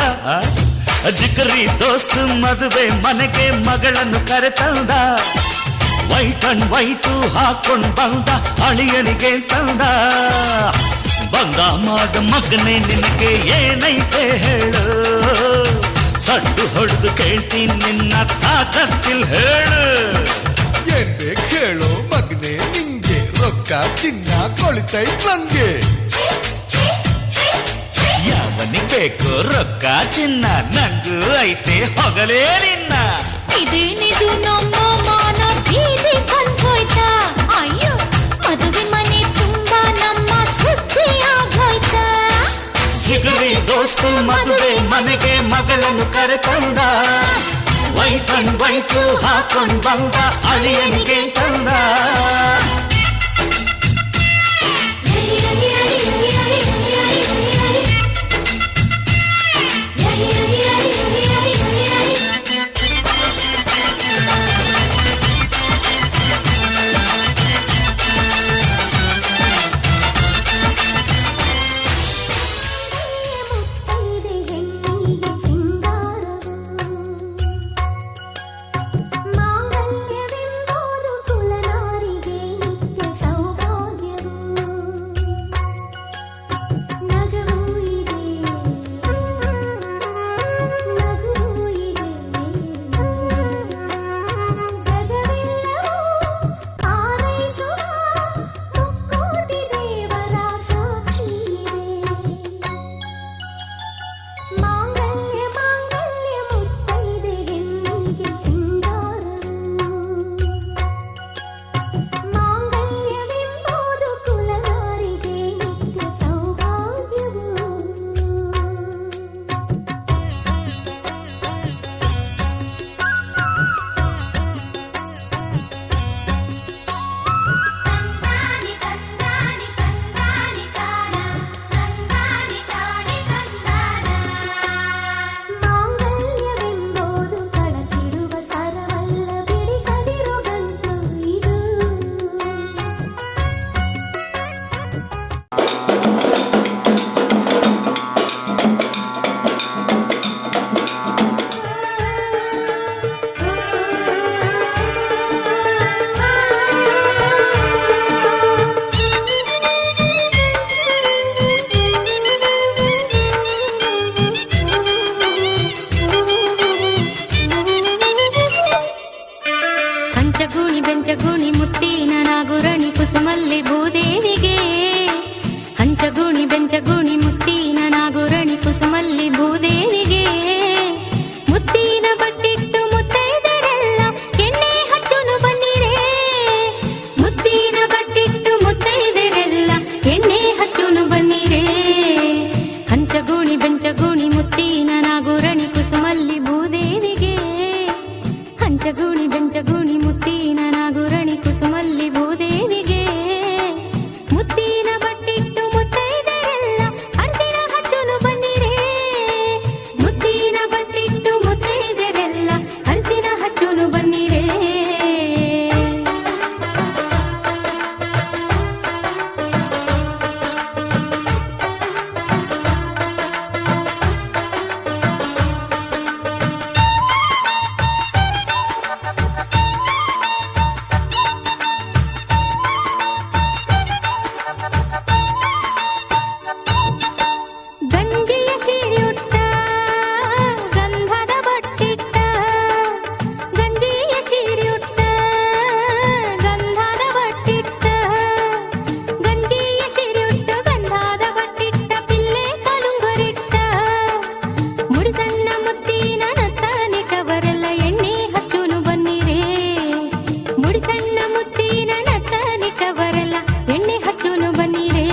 ಜಿಗರಿ ದೋಸ್ತು ಮದುವೆ ಮನೆಗೆ ಮಗಳನ್ನು ಕರೆತಂದ ವೈಟ್ ಅಂಡ್ ವೈಟು ಹಾಕೊಂಡ್ ಬಂದ ಅಳಿಯನಿಗೆ ತಂದ ಬಂದ ಮಾಡ ಮಗನೇ ನಿನಗೆ ಏನೈತೆ ಹೇಳು ಸಡ್ಡು ಹೊಡೆದು ಕೇಳ್ತೀನಿ ನಿನ್ನ ತಾಕತ್ತಿಲ್ ಹೇಳು ಎಂದೆ ಕೇಳೋ ಮಗನೆ ನಿಂಗೆ ರೊಕ್ಕ ಚಿನ್ನ ಕೊಳಿತೈತ್ ನಂಗೆ ಯಾವನಿಗೆ ಬೇಕು ರೊಕ್ಕ ಚಿನ್ನ ನಂಗೂ ಐತೆ ಹೊಗಲೇ ನಿನ್ನ ಇದೇನಿದು ನಮ್ಮ ಮಾನ ಬೀದಿ ಬಂದೋಯ್ತಾ ಅಯ್ಯೋ ಮದುವೆ ಮನೆ ತುಂಬಾ ನಮ್ಮ ಸುದ್ದಿ ಆಗೋಯ್ತಾ ಜಿಗರಿ ದೋಸ್ತು ಮದುವೆ ಮನೆಗೆ ಮಗಳನ್ನು ಕರೆತಂದ ವೈಟ್ ಅಂಡ್ ವೈಟು ಹಾಕೊಂಡ್ ಬಂದ ಅಳಿಯನಿಗೆ ತಂದ ಮಾಂಗಲ್ಯವೆಂಬುದು ಹಂಚಗೂಣಿ ಬೆಂಚಗೂಣಿ ಮುತ್ತಿನ ನಾಗುರಣಿ ಕುಸುಮಲ್ಲಿ ಭೂದೇವಿಗೆ ಹಂಚಗೂಣಿ ಬೆಂಚಗೂಣಿ ಮುತ್ತಿನ ನಾಗುರಣಿ ಕುಸುಮಲ್ಲಿ ಭೂದೇವಿಗೆ ಮುತ್ತಿನ ಬಟ್ಟಿಟ್ಟು ಮುತ್ತೈದರೆಲ್ಲ ಎಣ್ಣೆ ಹಚ್ಚುನು ಬನ್ನಿರೇ ಮುತ್ತಿನ ಬಟ್ಟಿಟ್ಟು ಮುತ್ತೈದರೆಲ್ಲ ಎಣ್ಣೆ ಹಚ್ಚುನು ಬನ್ನಿರೇ ಹಂಚಗೂಣಿ ಬೆಂಚಗೂಣಿ ಮುತ್ತಿನ ನಾಗುರಣಿ ಕುಸುಮಲ್ಲಿ ಭೂದೇವಿಗೆ ಹಂಚಗೂಣಿ ಬೆಂಚಗೂಣಿ ಮುತ್ತಿನ ನಾಗುರಣಿ ಕುಸುಮಲ್ಲಿ ಭೂದೇವಿಗೆ ಮುತ್ತಿನ ಬಟ್ಟಿಟ್ಟು ಮುತ್ತೈದರೆಲ್ಲ ಅರ್ಸಿನ ಹಚ್ಚುನು ಬನ್ನಿರೇ ಮುತ್ತಿನ ಬಟ್ಟಿಟ್ಟು ಮುತ್ತೈದರೆಲ್ಲ ಅರ್ಸಿನ ಹಚ್ಚುನು ಬನ್ನಿರೇ ಗಂಜಿಯ ಸೀರೆಯುಟ್ಟ ಗಂಧದ ಬಟ್ಟಿಟ್ಟ ಗಂಜಿಯ ಸೀರೆಯುಟ್ಟ ಗಂಧದ ಬಟ್ಟಿಟ್ಟ ಗಂಜಿಯ ಸೀರೆಯುಟ್ಟ ಗಂಧದ ಬಟ್ಟಿಟ್ಟ ಪಿಲ್ಲೆ ಕಳುಂಗರಿಟ್ಟ ಮುಡಿಸಣ್ಣ ಮುತ್ತಿನ ನತ್ತನಿಕವರೆಲ್ಲ ಎಣ್ಣೆ ಹಚ್ಚುನು ಬನ್ನಿರೇ ಮುಡಿಸಣ್ಣ ಮುತ್ತಿನ ನತ್ತನಿಕವರೆಲ್ಲ ಎಣ್ಣೆ ಹಚ್ಚುನು ಬನ್ನಿರೇ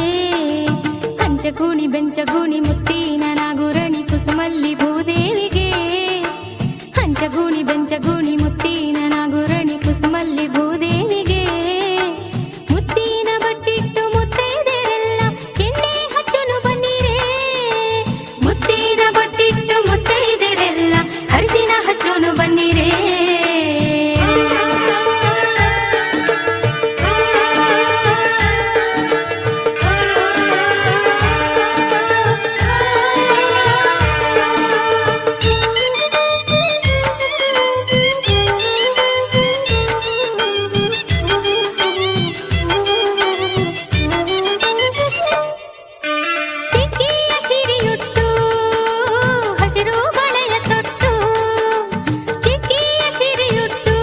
ಹಂಚಗೂಣಿ ಬೆಂಚಗೂಣಿ ಮುತ್ತಿನ ನಾಗುರಣಿ ಕುಸುಮಲ್ಲಿ ಭೂದೇವಿಗೆ ಹಂಚಗೂಣಿ ಬೆಂಚಗೂಣಿ ಮುತ್ತಿನ ನಾಗುರಣಿ ಕುಸುಮಲ್ಲಿ ಭೂದೇವಿಗೆ ಮುತ್ತಿನ ಬಟ್ಟಿಟ್ಟು ಮುತ್ತೈದರೆಲ್ಲ ಎಣ್ಣೆ ಹಚ್ಚುನು ಬನ್ನಿರೇ ಮುತ್ತಿನ ಬಟ್ಟಿಟ್ಟು ಮುತ್ತೈದರೆಲ್ಲ ಅರಿಸಿನ ಹಚ್ಚುನು ಬನ್ನಿರೇ ಚಿಕ್ಕಿಯ ಸಿರಿಯುಟ್ಟು ಹಸಿರು ಬಳೆಯ ತೊಟ್ಟು ಚಿಕ್ಕಿಯ ಸಿರಿಯುಟ್ಟು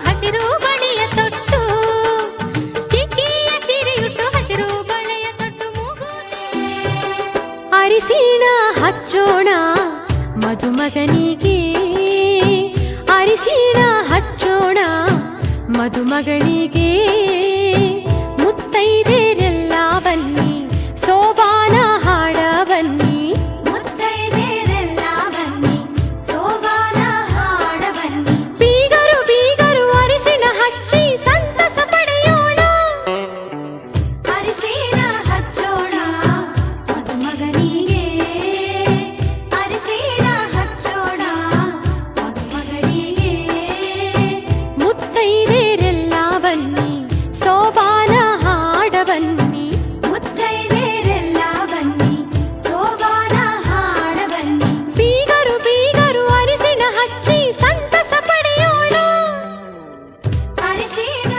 ಹಸಿರು ಬಳೆಯ ತೊಟ್ಟು ಚಿಕ್ಕಿಯ ಸಿರಿಯುಟ್ಟು ಹಸಿರು ಬಳೆಯ ತೊಟ್ಟು ಅರಿಸಿಣ ಹಚ್ಚೋಣ ಮದುಮಗನಿಗೆ ಅರಿಸಿಣ ಹಚ್ಚೋಣ ಮದುಮಗಳಿಗೆ ಮುತ್ತೈದೆರೆಲ್ಲ ಬನ್ನಿ ಸೋಬಾನ ಹಾಡ ಬನ್ನಿ ಮುತ್ತೈದೆರೆಲ್ಲ ಬನ್ನಿ ಸೋಬಾನ ಹಾಡ ಬನ್ನಿ ಬೀಗರು ಬೀಗರು ಅರಿಸಿಣ ಹಚ್ಚಿ ಸಂತಸ ಪಡೆಯೋಣ ಅರಿಸಿಣ ಹಚ್ಚೋಣ ಮದುಮಗನಿಗೆ ಅರಿಸಿಣ ಹಚ್ಚೋಣ ಮದುಮಗಳಿಗೆ ಮುತ್ತೈದೆರೆಲ್ಲ ಬನ್ನಿ ಸೋಬಾನ ಹಾಡ ಬನ್ನಿ ಮುತ್ತೈದೆರೆಲ್ಲ ಬನ್ನಿ ಸೋಬಾನ ಹಾಡ ಬನ್ನಿ ಬೀಗರು ಬೀಗರು ಅರಿಸಿಣ ಹಚ್ಚಿ ಸಂತಸ ಪಡೆಯೋಣ ಅರಿಸಿಣ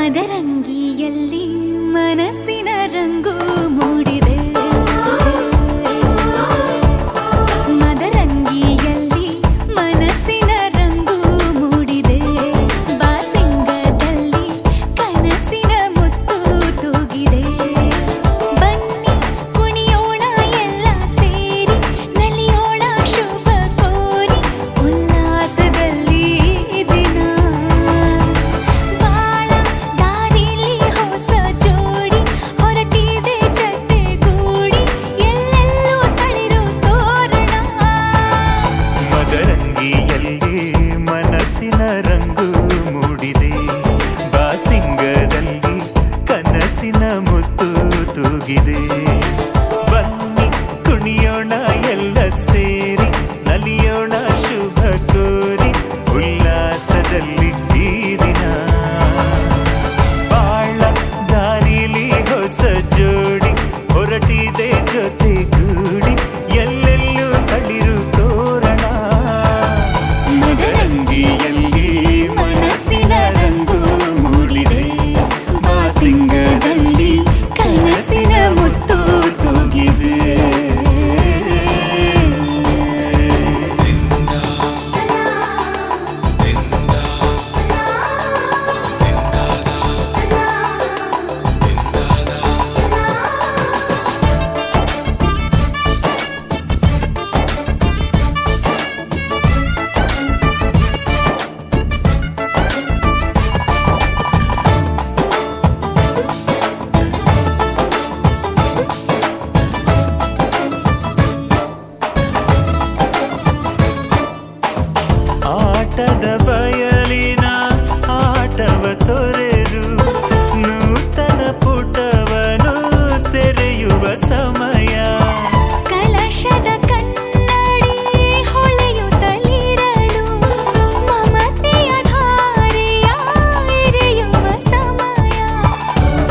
ಮದರಂಗಿಯಲ್ಲಿ ಮನಸ್ಸಿನ ರಂಗು ಮೂಡಿದೆ ಮದರಂಗಿಯಲ್ಲಿ ಮನಸ್ಸಿನ ರಂಗು ಮೂಡಿದೆ ಬಾಸಿಂಗದಲ್ಲಿ ಕನಸಿನ ಮುತ್ತು ತೂಗಿದೆ ಬನ್ನಿ ಕುಣಿಯೋಣ ಎಲ್ಲ ಸೇರಿ ನಲಿಯೋಣ ಶುಭ ಕೋರಿ ಉಲ್ಲಾಸದಲ್ಲಿ ದಿನ ಬಾಳ ದಾರಿಲಿ ಹೊಸ ಜೋಡಿ ಹೊರಟಿದೆ ಜತೆಗೂಡಿ ಎಲ್ಲೆಲ್ಲೂ ತಳಿರು ತೋರಣ ಮದರಂಗಿಯಲ್ಲಿ ಮನಸ್ಸಿನ ರಂಗು ಮೂಡಿದೆ ಬಾಸಿಂಗದಲ್ಲಿ ಕನಸಿನ ಮುತ್ತು ತೂಗಿದೆ ಬನ್ನಿ ಕುಣಿಯೋಣ ಎಲ್ಲ ಸೇರಿ ನಲಿಯೋಣ ಶುಭ ಕೋರಿ ಉಲ್ಲಾಸದ ಸಿಂಗದಲ್ಲಿ ಈ ದಿನ ಬಾಳ ದಾರಿಲಿ ಹೊಸ ಜೋಡಿ ಹೊರಟಿದೆ ಜೊತೆಗೂಡಿ ಎಲ್ಲೆಲ್ಲೂ ತಳಿರು ತೋರಣ ಮದರಂಗಿಯಲ್ಲಿ ಮನಸ್ಸಿನ ರಂಗು ಮೂಡಿದೆ ಬಾಸಿಂಗದಲ್ಲಿ ಕನಸಿನ ಮುತ್ತು ತೂಗಿದೆ ಆಟದ ಬಯಲಿನ ಆಟವ ತೊರೆದು ನೂತನ ಪುಟವನು ತೆರೆಯುವ ಸಮಯ ಕಲಶದ ಕನ್ನಡಿ ಹೊಳೆಯುತ್ತಲಿರಲು ಮಮತೆಯ ಧಾರೆಯ ಎರೆಯುವ ಸಮಯ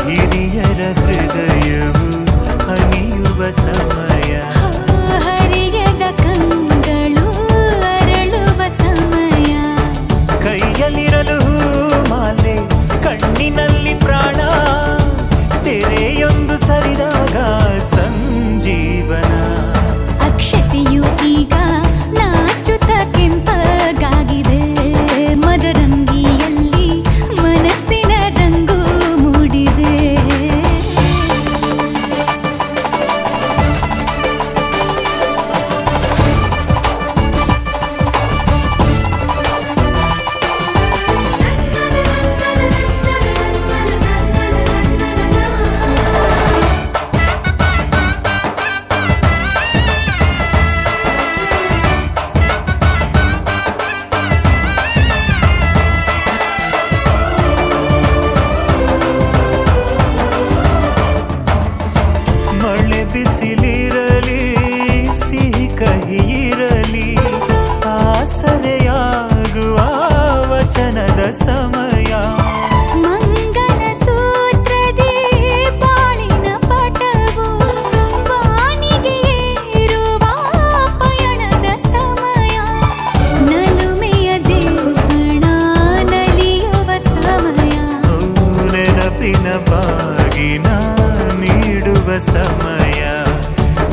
ಹಿರಿಯರ ಹೃದಯವು ಹನಿಯುವ ಸಮಯ ಹರಿಯದ ಕಂಗಳು ಅರಳುವ ಸಮಯ ಕೈಯಲ್ಲಿರಲು ಮಾಲೆ ಕಣ್ಣಿನಲ್ಲಿ ಪ್ರಾಣ ತೆರೆಯೊಂದು ಸರಿದಾಗ ಸಂಜೀವನ ಅಕ್ಷತೆಯು ಈಗ ನಾಚುತ್ತ ಕೆಂಪಗಾಗಿದೆ ಮದರಂಗಿಯಲ್ಲಿ ಮನಸ್ಸಿನ ರಂಗು ಮೂಡಿದೆ ಮಳೆ ಬಿಸಿಲಿರಲಿ ಸಿಹಿ ಕಹಿ ಇರಲಿ ಆಸರೆಯಾಗುವ ವಚನದ ಸಮಯ ಮಂಗಲ ಸೂತ್ರದಿ ಬಾಳಿನ ಪಟವು ಬಾನಿಗೆ ಏರುವ ಪಯಣದ ಸಮಯ ನಲುಮೆಯ ದೇವಣ ನಲಿಯುವ ಸಮಯ ನೆನಪಿನ ಬಾಗಿನ ನೀಡುವ ಸಮಯ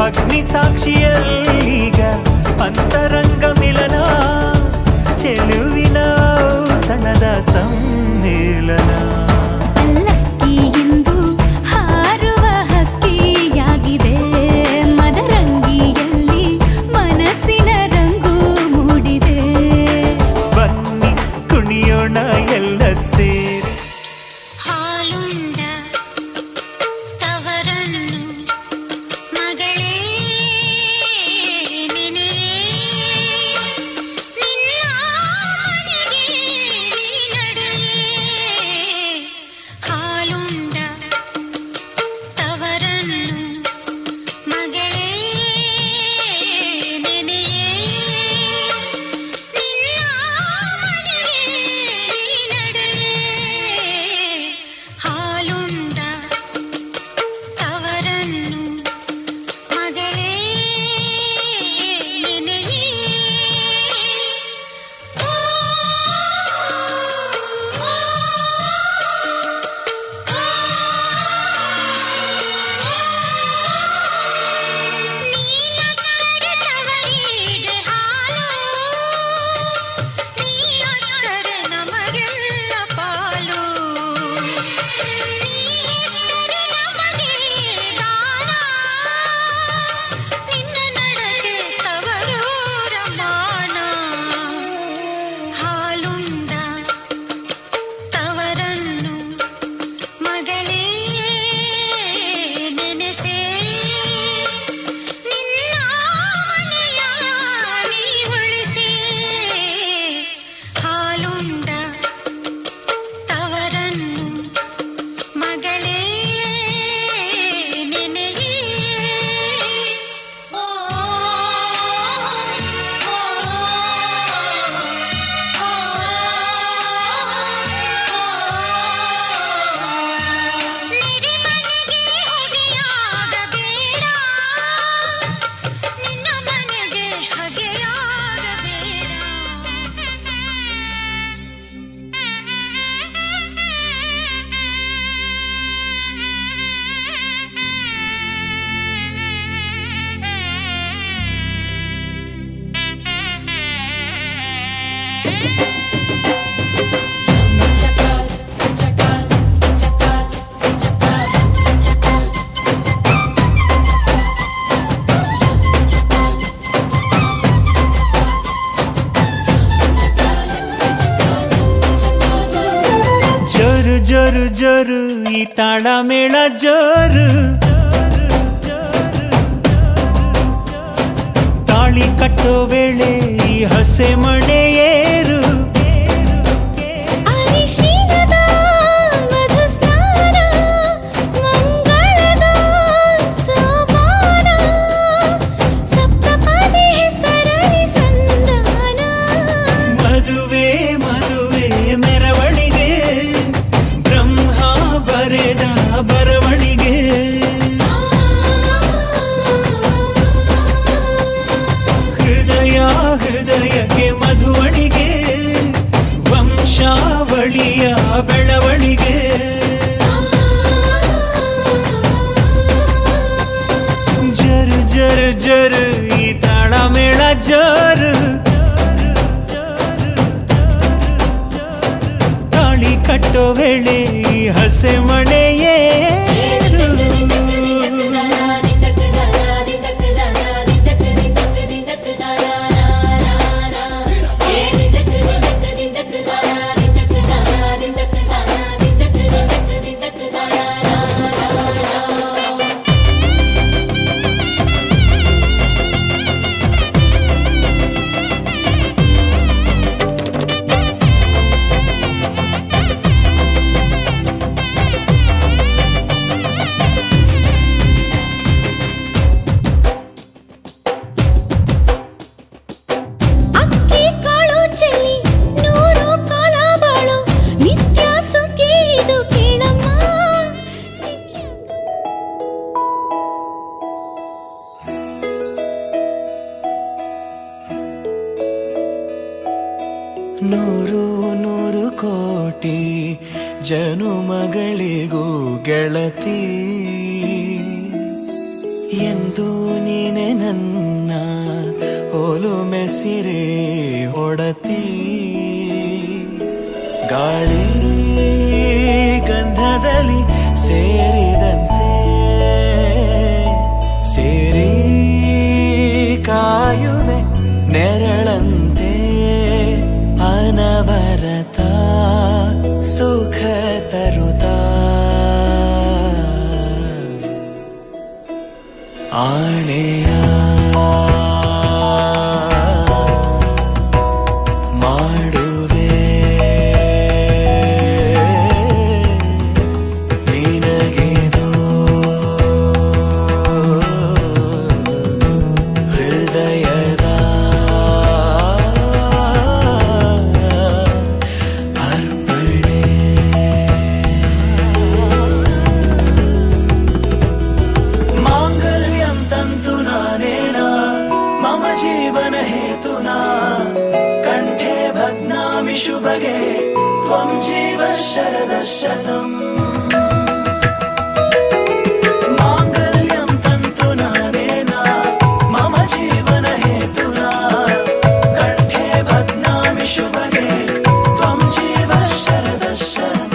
ಅಗ್ನಿ ಸಾಕ್ಷಿಯಲ್ಲೀಗ ಅಂತರಂಗ ಮಿಲನ ಚೆಲುವಿನ ತನದ ಸಮ್ಮಿಲನ ಪಲ್ಲಕ್ಕಿ ಎಂದು ಹಾರುವ ಹಕ್ಕಿಯಾಗಿದೆ ಮದರಂಗಿಯಲ್ಲಿ ಮನಸ್ಸಿನ ರಂಗು ಮೂಡಿದೆ ಬನ್ನಿ ಕುಣಿಯೋಣ ಎಲ್ಲ ಸೇರಿ ಹಾಲುಂಡ ತವರನ್ನು ಮಗಳೇ ನೆನೆಯೇ ನಿನ್ನ ಮನೆಗೆ ನಡೆಯೇ ಹಾಲುಂಡ ತವರನ್ನು ಮಗಳೇ ನೆನೆಯೇ ನಿನ್ನ ಮನೆಗೆ ನಡೆಯೇ ಜೋರು ಜೋರು ಈ ತಾಳ ಮೇಳ ಜೋರು. ತಾಳಿ ಕಟ್ಟೋ ವೇಳೆ ಈ ಹಸೆ ಮಣೆ ಏರು. ಅರಿಶಿನದ ಮಧು ಸ್ನಾನ ಮಂಗಳದ ಸೋಪಾನ ಸಪ್ತಪದಿ ಹೆಸರಲಿ ಸಂಧಾನ. ಮದುವೆ ಮದುವೆ ಮೆರವಣಿಗೆ ಬ್ರಹ್ಮ ಬರೆದ ಬರವಣಿಗೆ. ಹೃದಯ ಹೃದಯಕ್ಕೆ ಮಧುವಣಿಗೆ ವಂಶಾವಳಿಯ ಬೆಳವಣಿಗೆ. ಜರು ಜರು ಜರು ಈ ತಾಳ ಮೇಳ ಜರು. ತಾಳಿ ಕಟ್ಟೋ ವೇಳೆ ಈ ಹಸೆ ಮಣೆಯೇ ಅಕ್ಕಿ ಕಾಳು ಚೆಲ್ಲಿ ನೂರು ಕಾಲ ಬಾಳು ನಿತ್ಯ ಸುಖಿ ಇದು ಕೇಳಮ್ಮ. ನೂರು ನೂರು ಕೋಟಿ ಜನುಮಗಳಿಗೂ ಗೆಳತಿ ಎಂದು ನೀನೆ ನನ್ನ ಒಲುಮೆ ಸಿರೆ ಒಡತಿ. ಗಾಳಿ ಗಂಧದಲ್ಲಿ ಸೇರಿದಂತೆ ಸೇರಿ ಕಾಯುವೆ ನೆರಳಂತೆ. ಅನವರತ ಸುಖ ತರುತ್ತಾ ಆಣೆಯ ಮಾಡುವೆ ನಿನಗೆದು ಹೃದಯದ ಅರ್ಪಣೆ. ಮಾಂಗಲ್ಯಂ ತಂತು ನಾನೇನ ಮಮ ಜೀವನ ಹೇತುನಾ ಕಂಠೆ ಭಗ್ನಾಮಿ ಶುಭಗೆ ತ್ವಂ ಜೀವ ಶರದ ಶತಂ. ಮಾಂಗಲ್ಯಂ ತಂತು ನಾನೇನ ಮಮ ಜೀವನ ಹೇತುನಾ ಕಂಠೆ ಭಗ್ನಾಮಿ ಶುಭಗೆ ತ್ವಂ ಜೀವ ಶರದ ಶತಂ.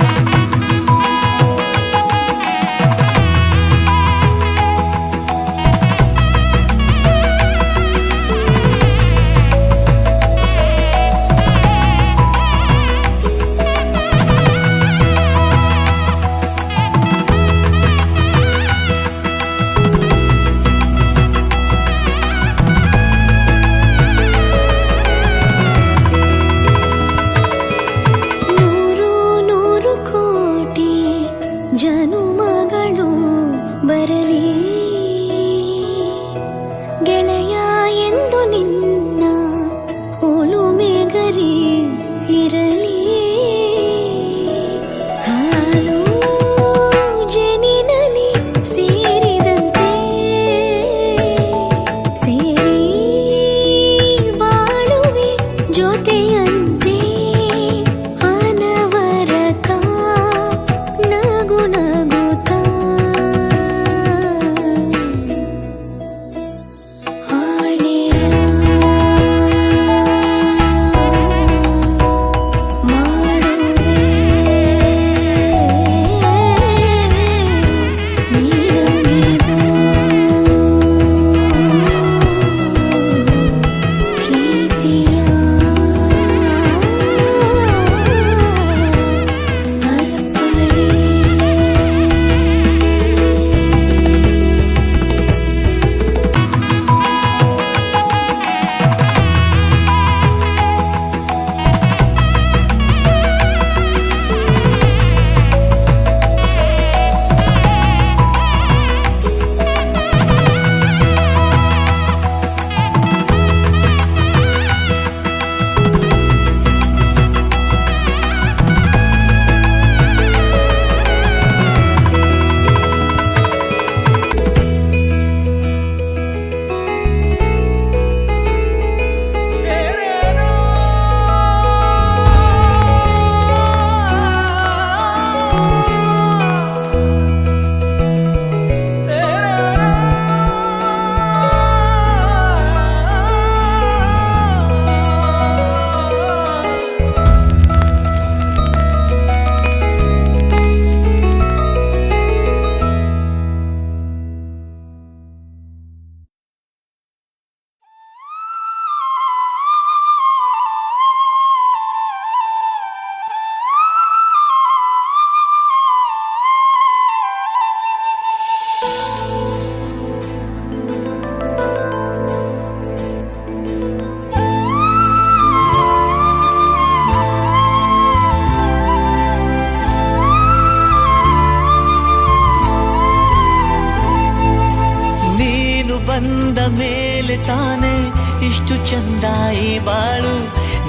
ಎಷ್ಟು ಚಂದಾಯಿ ಬಾಳು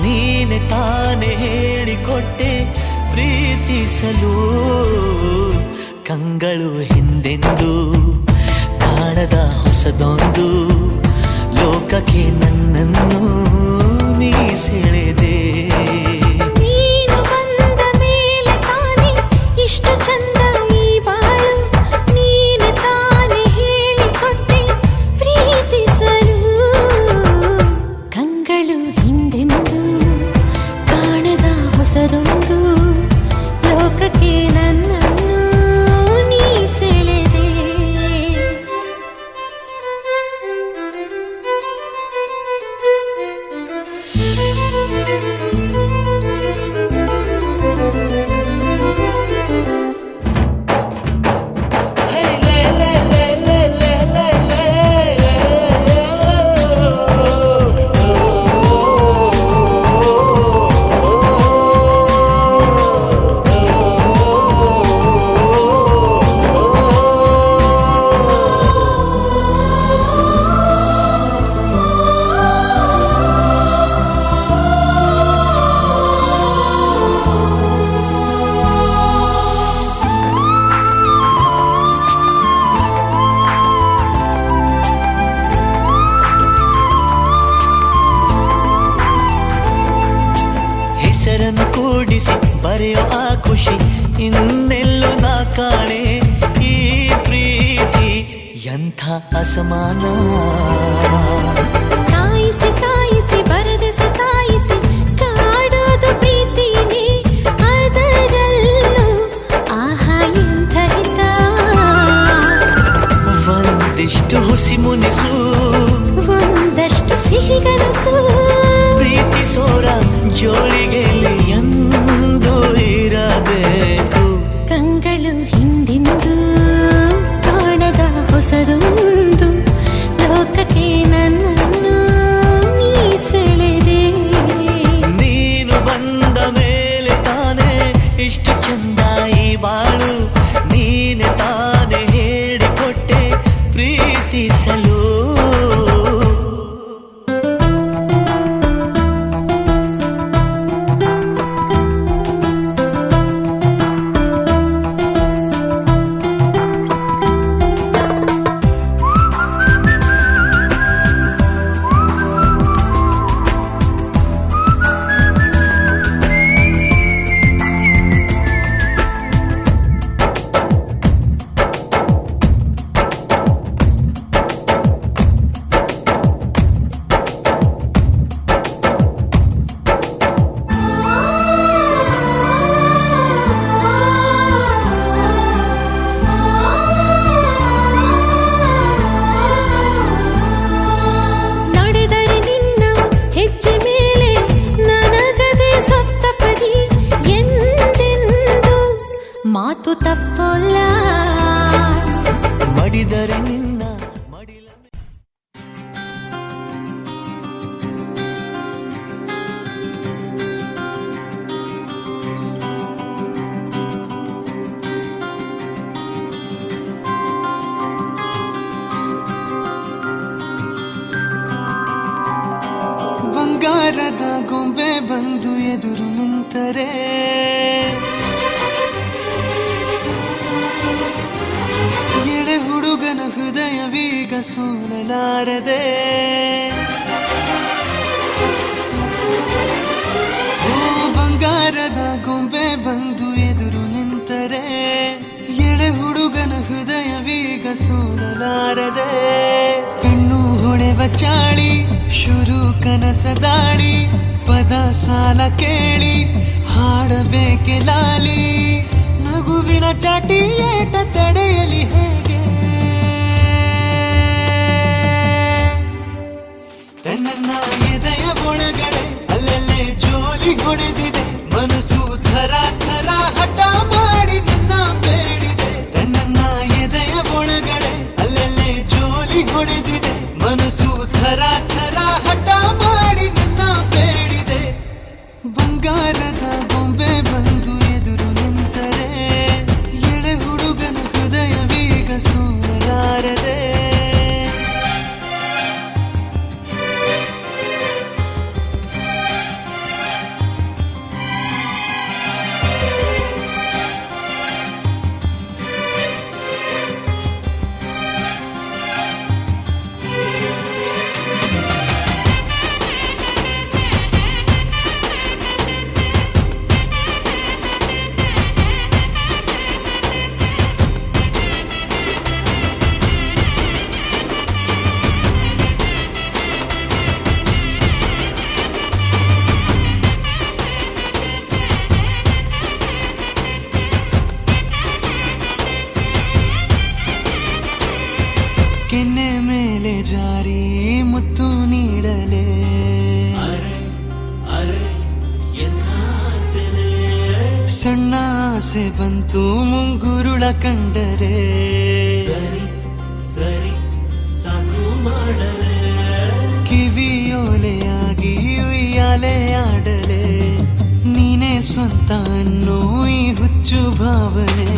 ನೀನೆ ತಾನೇ ಹೇಳಿಕೊಟ್ಟೆ ಪ್ರೀತಿಸಲು ಕಂಗಳು ಹಿಂದೆಂದು ಕಾಣದ ಹೊಸದೊಂದು ಲೋಕಕ್ಕೆ ನನ್ನನ್ನು ನೀ ಸೆಳೆದೆ ನೀನು ಬಂದ ಮೇಲೆ ತಾನೆ ಇಷ್ಟು ಚಂದ ಈ ಬಾಳು ನೀನೆ ತಾನೆ ಹೇಳಿಕೊಟ್ಟೆ ಪ್ರೀತಿಸಲು ಕಂಗಳು ಹಿಂದೆಂದು ಕಾಣದ ಹೊಸದೊಂದು ಲೋಕಕ್ಕೆ ನನ್ನನ್ನು ನೀ ಸೆಳೆದೆ ಹೆಸರನ್ನು ಕೂಡಿಸಿ ಬರೆಯೋ ಆ ಖುಷಿ ಇನ್ನೆಲ್ಲೂ ನಾ ಕಾಣೆ ಈ ಪ್ರೀತಿ ಎಂಥ ಅಸಮಾನ ತಾಯಿಸಿ ತಾಯಿಸಿ ಬರೆದೆ ಸತಾಯಿಸಿ ಕಾಡೋದು ಪ್ರೀತಿನೇ ಅದರಲ್ಲೂ ಆಹಾ ಎಂಥ ಹಿತ ಒಂದಿಷ್ಟು ಹುಸಿ ಮುನಿಸು ಒಂದಷ್ಟು ಸಿಹಿಗನಸು ಪ್ರೀತಿಸೋರ ಜೋಳಿಗೆಯಲ್ಲಿ ಎಂದು ಇರಬೇಕು ಕಂಗಳು ಹಿಂದಿಂದು ಕಾಣದ ಹೊಸದೊಂದು ಲೋಕಕ್ಕೆ ನನ್ನನ್ನು ನೀ ಸೆಳೆದೆ ನೀನು ಬಂದ ಮೇಲೆ ತಾನೇ ಇಷ್ಟು ಚಂದಾಯಿ ಬಾಳು ನೀನೆ ತಾನೇ ಹೇಳಿಕೊಟ್ಟೆ ಪ್ರೀತಿಸಲು ನಡೆದರೆ ನಿನ್ನ ಹೆಜ್ಜೆ ಮೇಲೆ ನನಗದೆ ಸಪ್ತಪದಿ ಎಂದೆಂದು ಮಾತು ತಪ್ಪಲ್ಲ ಮಡಿದರೆ ನಿನ್ನ ಮಡಿಲ ಬಂಗಾರದ ಗೊಂಬೆ ಬಂದು ಎದುರು ನಿಂತರೆ ಎಳೆ ಹುಡುಗನ ಹೃದಯವೀಗ ಸೋಲಲಾರದೆ ಓ ಬಂಗಾರದ ಗೊಂಬೆ ಬಂದು ಎದುರು ನಿಂತರೆ ಎಳೆ ಹುಡುಗನ ಹೃದಯವೀಗ ಸೋಲಲಾರದೆ ಕಣ್ಣು ಹೊಡೆವ ಚಾಳಿ ಶುರು ಕನಸ ದಾಳಿ ಪದ ಸಾಲ ಕೇಳಿ ಹಾಡಬೇಕೆ ಲಾಲಿ ನಗುವಿನ ಚಾಟಿ ಏಟ ತಡೆಯಲಿ ಹೇಗೆ ತನ್ನ ಎದೆಯ ಒಳಗಡೆ ಅಲ್ಲಲ್ಲೇ ಜೋಲಿ ಹೊಡೆದಿದೆ ಮನಸ್ಸು ಥರ ಥರ ಹಠ ಮಾಡಿ ನನ್ನ ಬೇಡಿದೆ ತನ್ನ ಎದೆಯ ಒಳಗಡೆ ಅಲ್ಲಲ್ಲೇ ಜೋಲಿ ಹೊಡೆದಿದೆ ಮನಸ್ಸು ಥರ ಥರ ಹಠ ಮಾಡಿ ನನ್ನ ಬೇಡಿದೆ ಬಂಗಾರದ ಗೊಂಬೆ ಬಂದು ಎದುರು ನಿಂತರೆ ಎಳೆ ಹುಡುಗನ ಹೃದಯವೀಗ ಸೋಲಲಾರದೆ ಕೆನ್ನೆ ಮೇಲೆ ಜಾರಿ ಮುತ್ತು ನೀಡಲೇ ಸಣ್ಣ ಆಸೆ ಬಂತು ಮುಂಗುರುಳ ಕಂಡರೆ ಕಿವಿಯೋಲೆಯಾಗಿ ಉಯ್ಯಾಲೆ ಆಡಲೆ ನೀನೇ ಸ್ವಂತ ಅನ್ನೋ ಈ ಹುಚ್ಚು ಭಾವನೆ